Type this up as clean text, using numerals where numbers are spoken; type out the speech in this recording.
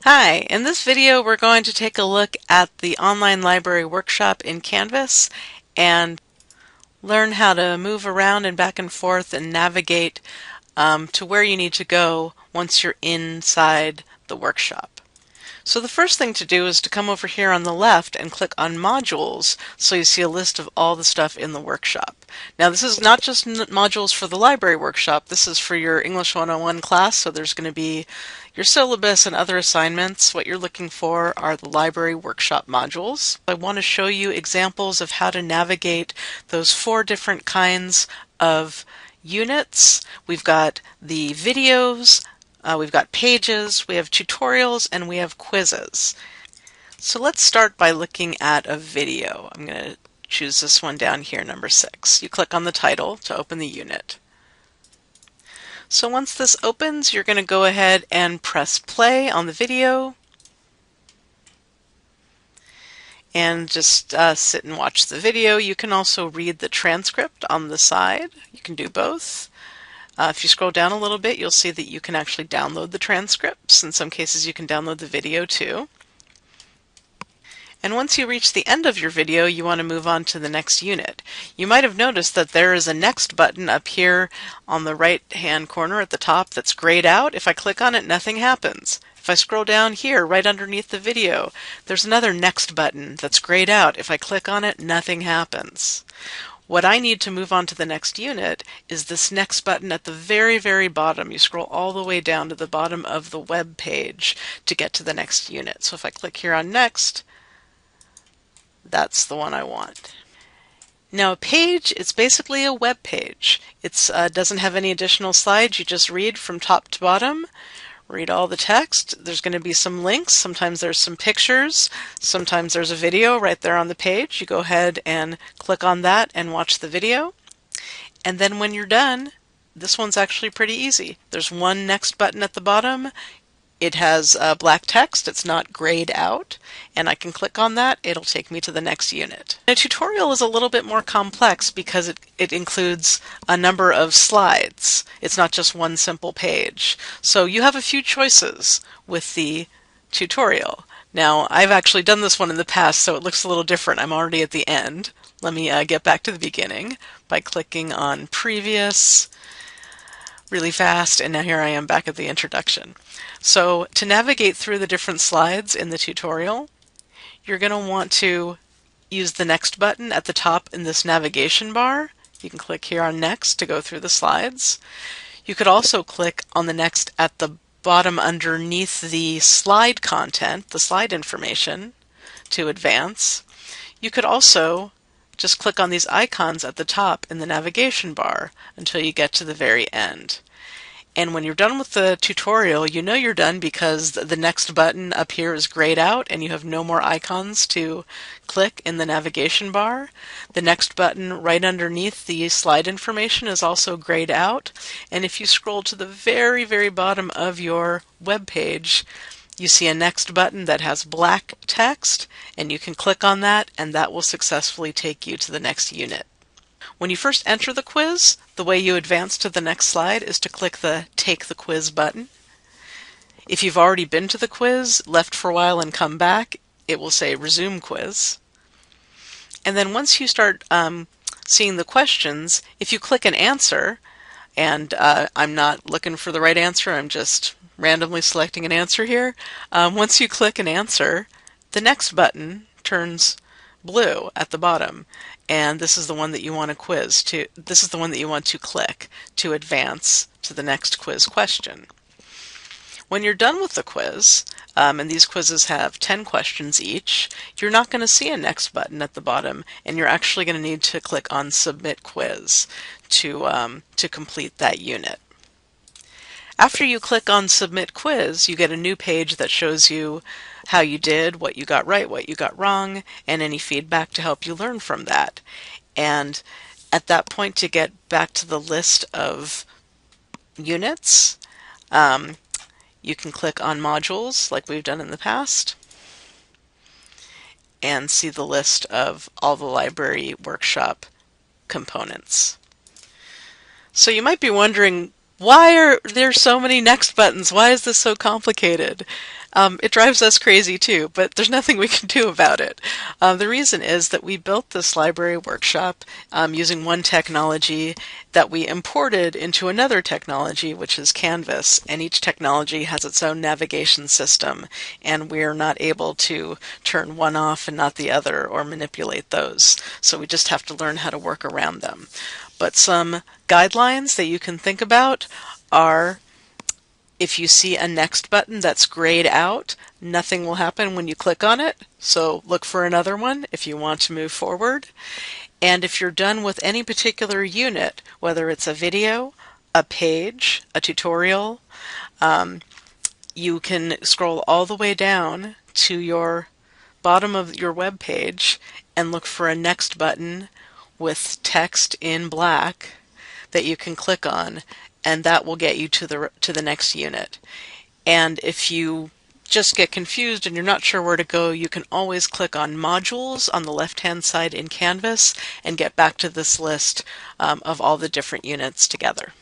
Hi, in this video we're going to take a look at the online library workshop in Canvas and learn how to move around and back and forth and navigate to where you need to go once you're inside the workshop. So the first thing to do is to come over here on the left and click on Modules so you see a list of all the stuff in the workshop. Now this is not just modules for the library workshop, this is for your English 101 class, so there's going to be your syllabus and other assignments. What you're looking for are the library workshop modules. I want to show you examples of how to navigate those 4 different kinds of units. We've got the videos, we've got pages, we have tutorials, and we have quizzes. So let's start by looking at a video. I'm going to choose this one down here, number 6. You click on the title to open the unit. So once this opens, you're going to go ahead and press play on the video and just sit and watch the video. You can also read the transcript on the side. You can do both. If you scroll down a little bit, you'll see that you can actually download the transcripts. In some cases, you can download the video too. And once you reach the end of your video, you want to move on to the next unit. You might have noticed that there is a next button up here on the right-hand corner at the top that's grayed out. If I click on it, nothing happens. If I scroll down here, right underneath the video, there's another next button that's grayed out. If I click on it, nothing happens. What I need to move on to the next unit is this next button at the very, very bottom. You scroll all the way down to the bottom of the web page to get to the next unit. So if I click here on Next, that's the one I want. Now a page, it's basically a web page. It doesn't have any additional slides. You just read from top to bottom. Read all the text. There's going to be some links. Sometimes there's some pictures. Sometimes there's a video right there on the page. You go ahead and click on that and watch the video. And then when you're done, this one's actually pretty easy. There's one next button at the bottom. It has black text, it's not grayed out, and I can click on that, it'll take me to the next unit. A tutorial is a little bit more complex because it includes a number of slides. It's not just one simple page. So you have a few choices with the tutorial. Now, I've actually done this one in the past, so it looks a little different. I'm already at the end. Let me get back to the beginning by clicking on Previous really fast, and now here I am back at the introduction. So to navigate through the different slides in the tutorial, you're going to want to use the Next button at the top in this navigation bar. You can click here on Next to go through the slides. You could also click on the Next at the bottom underneath the slide content, the slide information, to advance. You could also just click on these icons at the top in the navigation bar until you get to the very end. And when you're done with the tutorial, you know you're done because the next button up here is grayed out and you have no more icons to click in the navigation bar. The next button right underneath the slide information is also grayed out. And if you scroll to the very, very bottom of your web page, you see a Next button that has black text, and you can click on that, and that will successfully take you to the next unit. When you first enter the quiz, the way you advance to the next slide is to click the Take the Quiz button. If you've already been to the quiz, left for a while and come back, it will say Resume Quiz. And then once you start seeing the questions, if you click an answer, and I'm not looking for the right answer, I'm just randomly selecting an answer here. Once you click an answer, the next button turns blue at the bottom, and this is the one that you want to quiz to. This is the one that you want to click to advance to the next quiz question. When you're done with the quiz, and these quizzes have 10 questions each, you're not going to see a Next button at the bottom, and you're actually going to need to click on Submit Quiz to complete that unit. After you click on Submit Quiz, you get a new page that shows you how you did, what you got right, what you got wrong, and any feedback to help you learn from that. And at that point, to get back to the list of units, you can click on Modules like we've done in the past and see the list of all the library workshop components. So you might be wondering, Why are there so many next buttons? Why is this so complicated? It drives us crazy too, but there's nothing we can do about it. The reason is that we built this library workshop using one technology that we imported into another technology, which is Canvas, and each technology has its own navigation system, and we're not able to turn one off and not the other or manipulate those. So we just have to learn how to work around them. But some guidelines that you can think about are, if you see a next button that's grayed out, nothing will happen when you click on it. So look for another one if you want to move forward. And if you're done with any particular unit, whether it's a video, a page, a tutorial, you can scroll all the way down to your bottom of your web page and look for a next button with text in black that you can click on, and that will get you to the next unit. And if you just get confused and you're not sure where to go, you can always click on Modules on the left-hand side in Canvas and get back to this list of all the different units together.